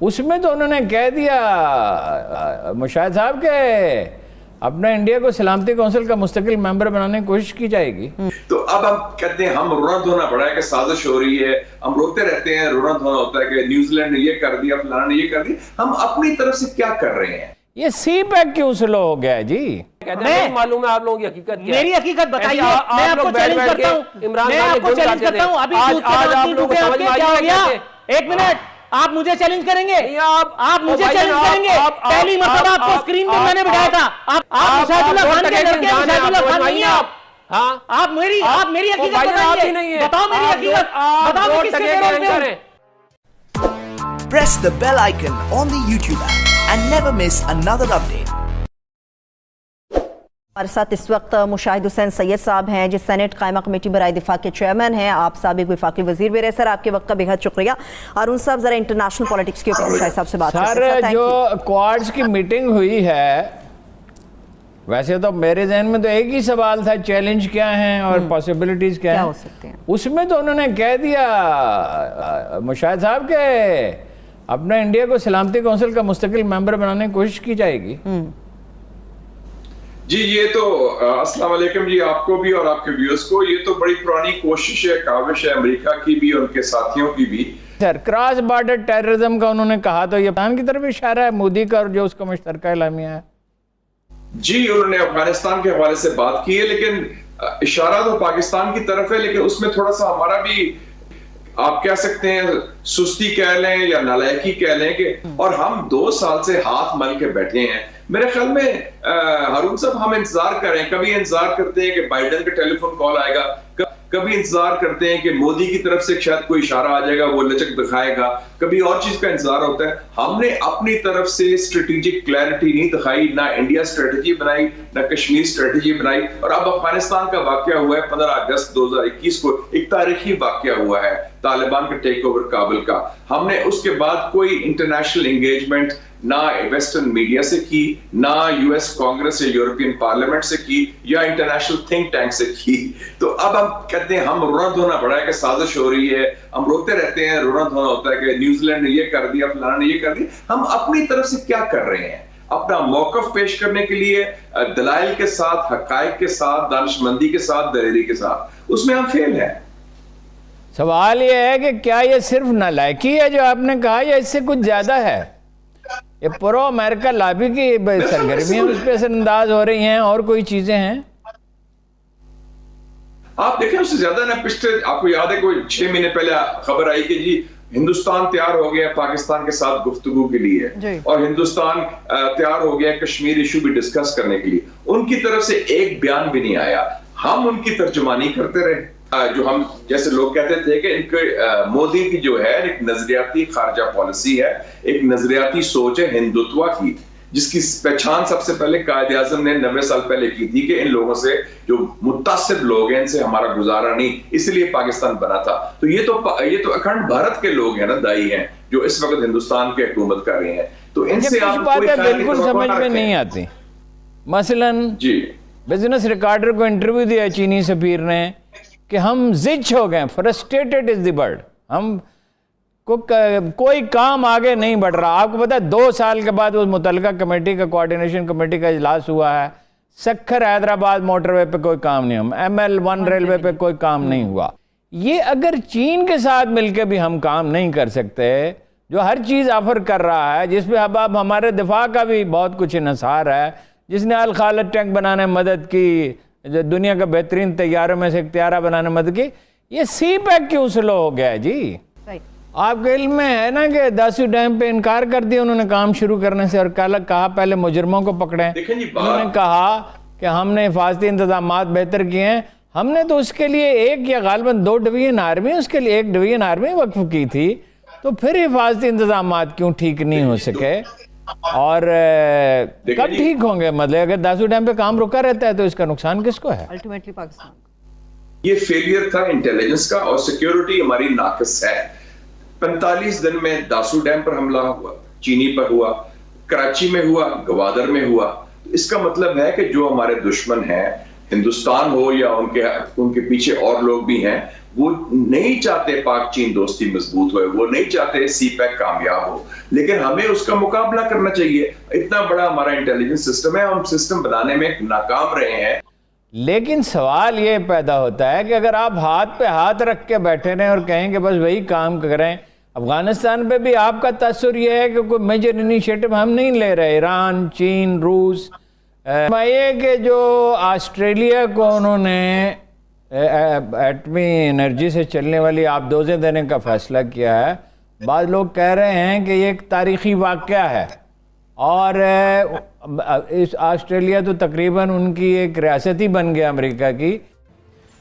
उसमें तो उन्होंने कह दिया मुशाहिद साहब के अपना इंडिया को सलामती काउंसिल का मुस्तकिल मेंबर बनाने की कोशिश की जाएगी। तो अब हम कहते हैं हम रोना धोना पड़ा है कि साजिश हो रही है, हम रोते रहते हैं, रोना धोना होता है कि न्यूजीलैंड ने ये कर दिया, फलाना ने ये कर दिया। हम अपनी तरफ से क्या कर रहे हैं? ये सी पैक क्यों स्लो हो गया है जी? नहीं मालूम है आप लोगों की हकीकत क्या है? मेरी हकीकत बताइए, मैं आपको चैलेंज करता हूं, मैं आपको चैलेंज करता हूं। अभी आज आप लोग समझ में क्या हो गया? एक मिनट, आप मुझे चैलेंज करेंगे? आप मुझे चैलेंज करेंगे? पहली मर्तबा आपको स्क्रीन पे मैंने बिठाया था। आप मुशाहिदुल्लाह खान के लड़के मुशाहिदुल्लाह खान नहीं है आप। हाँ, आप मेरी हकीकत बताइए, बताओ मेरी हकीकत, बताओ मैं किसके रोल पे हूं। Press the bell icon on the YouTube app and never miss another update. हमारे साथ इस वक्त मुशाहिद हुसैन सैयद साहब हैं, जो सेनेट कायमा कमेटी बराए दिफा के चेयरमैन हैं। आप साबिक वफाकी वजीर भी रहे। सर, आपके वक्त का बेहद शुक्रिया। अरुण साहब, जरा इंटरनेशनल पॉलिटिक्स के ऊपर मुशाहिद साहब से बात करते हैं। सर, जो क्वाड्स की मीटिंग हुई है, वैसे तो मेरे जहन में तो एक ही सवाल था, चैलेंज क्या हैं और पॉसिबिलिटीज क्या हो सकते हैं। उसमें तो उन्होंने कह दिया मुशाहिद साहब के अपना इंडिया को सलामती काउंसिल का मुस्तकिल मेंबर बनाने की कोशिश की जाएगी। जी, ये तो अस्सलाम वालेकुम जी, आपको भी और आपके व्यूअर्स को। ये तो बड़ी पुरानी कोशिश है, काविश है अमेरिका की भी और उनके साथियों की भी। सर, क्रॉस बॉर्डर टेररिज्म का उन्होंने कहा तो ये पाकिस्तान की तरफ इशारा है, मोदी का, और जो उसका मुश्तरका एलामिया है। जी, उन्होंने अफगानिस्तान के हवाले से बात की है, लेकिन इशारा तो पाकिस्तान की तरफ है, लेकिन उसमें थोड़ा सा हमारा भी, आप कह सकते हैं सुस्ती कह लें या नालायकी कह लें कि, और हम 2 साल से हाथ मल के बैठे हैं। मेरे ख्याल में हारून साहब, हम इंतजार करें, कभी इंतजार करते हैं कि बाइडेन का टेलीफोन कॉल आएगा, कभी इंतजार करते हैं कि मोदी की तरफ से शायद कोई इशारा आ जाएगा, वो लचक दिखाएगा, कभी और चीज का इंतजार होता है। हमने अपनी तरफ से स्ट्रेटेजिक क्लैरिटी नहीं दिखाई, ना इंडिया स्ट्रेटेजी बनाई, ना कश्मीर स्ट्रेटेजी बनाई। और अब अफगानिस्तान का वाकया हुआ है 15 अगस्त 2021 को, एक तारीखी वाकया हुआ है तालिबान का टेक ओवर काबुल का। हमने उसके बाद कोई इंटरनेशनल एंगेजमेंट ना वेस्टर्न मीडिया से की, ना यूएस कांग्रेस या यूरोपियन पार्लियामेंट से की, या इंटरनेशनल थिंक टैंक से की। तो अब हम कहते हैं हम रोना धोना पड़ा है कि साजिश हो रही है, हम रोते रहते हैं, रोना धोना होता है कि न्यूजीलैंड ने ये कर दिया, फलाना ने ये कर दिया। हम अपनी तरफ से क्या कर रहे हैं? अपना मौकफ पेश करने के लिए दलाइल के साथ, हकायक के साथ, दानिशमंदी के साथ, दलेरी के साथ, उसमें हम फेल हैं। सवाल यह है कि क्या ये सिर्फ नालायकी है जो आपने कहा, या इससे कुछ ज्यादा है? ये प्रो अमेरिका लॉबी की सरगर्मियां उस पर असरअंदाज हो रही हैं, और कोई चीजें हैं? आप देखें, उससे ज्यादा ना, पिछले आपको याद है कोई 6 महीने पहले खबर आई कि जी हिंदुस्तान तैयार हो गया पाकिस्तान के साथ गुफ्तगू के लिए, और हिंदुस्तान तैयार हो गया कश्मीर इशू भी डिस्कस करने के लिए। उनकी तरफ से एक बयान भी नहीं आया, हम उनकी तर्जुमानी करते रहे। जो हम जैसे लोग कहते थे कि इनके मोदी की जो है एक नजरियाती खारजा पॉलिसी है, एक नजरियाती सोच है हिंदुत्व की, जिसकी पहचान सबसे पहले कायद आजम ने 90 साल पहले की थी कि इन लोगों से, जो मुत्तासिब लोग हैं, इनसे हमारा गुजारा नहीं, इसलिए पाकिस्तान बना था। तो ये तो अखंड भारत के लोग हैं ना, दाई हैं, जो इस वक्त हिंदुस्तान की हुकूमत कर रहे हैं। तो इनसे आप बिल्कुल समझ में नहीं आती। मसलन जी, बिजनेस रिकॉर्डर को इंटरव्यू दिया चीनी सफीर ने कि हम जिच हो गए, फ्रस्ट्रेटेड इज द वर्ड, हम को कोई काम आगे नहीं बढ़ रहा। आपको पता है 2 साल के बाद उस मुतल्लिका कमेटी का, कोऑर्डिनेशन कमेटी का इजलास हुआ है, सक्खर हैदराबाद मोटरवे पे कोई काम नहीं, हम ML1 रेलवे पे कोई काम नहीं हुआ। ये अगर चीन के साथ मिलकर भी हम काम नहीं कर सकते, जो हर चीज़ ऑफर कर रहा है, जिसमें अब हमारे दिफा का भी बहुत कुछ इन्हिसार है, जिसने अल खालिद टैंक बनाने में मदद की, जो दुनिया का बेहतरीन तैयारों में से एक तैयारा बनाने में मदद की, ये सी पैक क्यों स्लो हो गया जी? आपके इल्म में है ना कि दासू डैम पे इनकार कर दिया उन्होंने काम शुरू करने से, और कहा पहले मुजरमों को पकड़े। उन्होंने कहा कि हमने हिफाजती इंतजामात बेहतर किए हैं। हमने तो उसके लिए 1 या गालिबन 2 डिवीजन आर्मी, उसके लिए 1 डिवीजन आर्मी वक्फ की थी, तो फिर हिफाजती इंतजामात क्यों ठीक नहीं हो सके? और कब ठीक होंगे? मतलब अगर दासू डैम पे काम रुका रहता है तो इसका नुकसान किसको है? अल्टीमेटली पाकिस्तान। ये फेलियर था इंटेलिजेंस का, और सिक्योरिटी हमारी नाकस है। 45 दिन में दासू डैम पर हमला हुआ, चीनी पर हुआ, कराची में हुआ, गवादर में हुआ। इसका मतलब है कि जो हमारे दुश्मन हैं, हिंदुस्तान हो या उनके पीछे और लोग भी हैं, वो नहीं चाहते पाक चीन दोस्ती मजबूत हो, वो नहीं चाहते CPEC कामयाब हो, लेकिन हमें उसका मुकाबला करना चाहिए। इतना बड़ा हमारा इंटेलिजेंस सिस्टम है, हम सिस्टम बनाने में नाकाम रहे हैं। लेकिन सवाल ये पैदा होता है कि अगर आप हाथ पे हाथ रख के बैठे रहें और कहें कि बस वही काम करें, अफगानिस्तान पे भी आपका तासुर ये है कि कोई मेजर इनिशिएटिव हम नहीं ले रहे। ईरान, चीन, रूस, ये कि जो ऑस्ट्रेलिया को उन्होंने एटमी एनर्जी से चलने वाली आबदोजें देने का फैसला किया है, बाद लोग कह रहे हैं कि ये एक तारीखी वाक़या है और इस ऑस्ट्रेलिया तो तकरीबन उनकी एक रियासत ही बन गया अमेरिका की।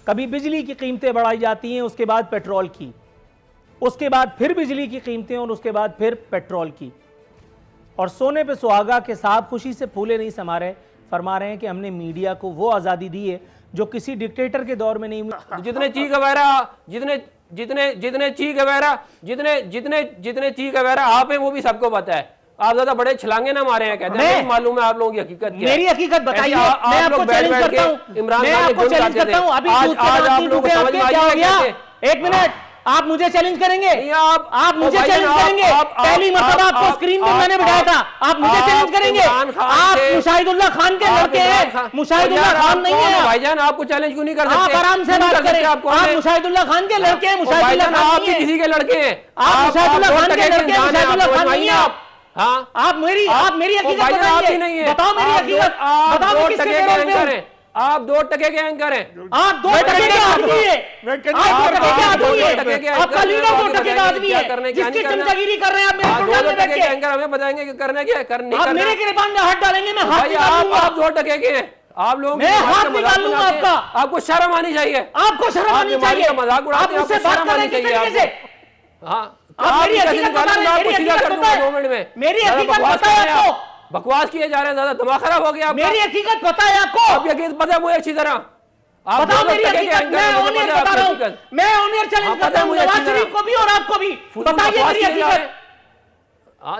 कभी बिजली की कीमतें बढ़ाई जाती हैं, उसके बाद पेट्रोल की, उसके बाद फिर बिजली की कीमतें और उसके बाद फिर पेट्रोल की, और सोने पे सुहागा के साथ खुशी से फूले नहीं समा रहे, फरमा रहे हैं कि हमने मीडिया को वो आज़ादी दी है जो किसी डिक्टेटर के दौर में नहीं मिली। जितने चीख वगैरह जितने चीख वगैरह आप हैं वो भी सबको पता है। आप ज्यादा बड़े छलांगे ना मारे हैं, कहते हैं नहीं मालूम है आप लोगों की हकीकत क्या है। मेरी हकीकत बताइए, मैं आपको चैलेंज करता हूं, इमरान मैं आपको चैलेंज करता हूं। अभी आज आप लोगों को समझ में क्या हो गया? आइए, एक मिनट, आप मुझे चैलेंज करेंगे? आप मुझे भाई चैलेंज जान, करेंगे? पहली मर्तबा आपको स्क्रीन पे मैंने बिठाया था, आप मुझे चैलेंज करेंगे? आप मुशाहिदुल्लाह खान के लड़के हैं, मुशाहिदुल्लाह खान नहीं है भाईजान। आपको चैलेंज क्यों नहीं कर सकते? आप आराम से बात करें। आप मुशाहिदुल्लाह खान के लड़के हैं, मुशाहिदुल्लाह खान आप भी किसी के लड़के हैं। आप मुशाहिदुल्लाह खान के लड़के हैं, मुशाहिदुल्लाह खान नहीं है आप। हाँ, आप मेरी हकीकत बताइए, बताओ मेरी हकीकत, बताओ मैं किसके पैरों पे हूं? आप 2% के एंकर हैं। आप 2% के आदमी है, आप 2% के आदमी है, आपका लीडर 2% का आदमी है, जिसकी चमचागिरी कर रहे हैं आप मेरे प्रोग्राम में बैठ के। एंकर हमें बताएंगे कि करने क्या करने। आप मेरे गिरबान में हाथ डालेंगे, मैं हाथ निकालूंगा। आप 2% के हैं, आप लोग मैं हाथ निकाल लूंगा आपका। आपको शर्म आनी चाहिए, आपको शर्म आनी चाहिए। मजाक उड़ाते हैं, आपसे बात करने की तरीके से। हाँ, आप मेरी हकीकत बता रहे हैं, मेरी हकीकत पता है, 2 मिनट में मेरी हकीकत पता है आपको। बकवास किए जा रहे हैं, ज्यादा दिमाग खराब हो गया आपका। मेरी हकीकत पता है आपको। आप यकीन पता है मुझे अच्छी तरह। आप बताओ मेरी हकीकत, मैं ऑनियर बता रहा हूं, मैं ऑनियर चैलेंज करता हूं नवाज शरीफ को भी और आपको भी। बताइए मेरी हकीकत।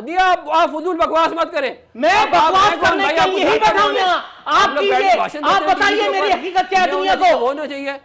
दिया आप फजूल बकवास मत करें। मैं बकवास करने के लिए ही बैठा हूं यहाँ। आप कीजिए, आप बताइए मेरी हकीकत क्या है दुनिया को। होना चाहिए।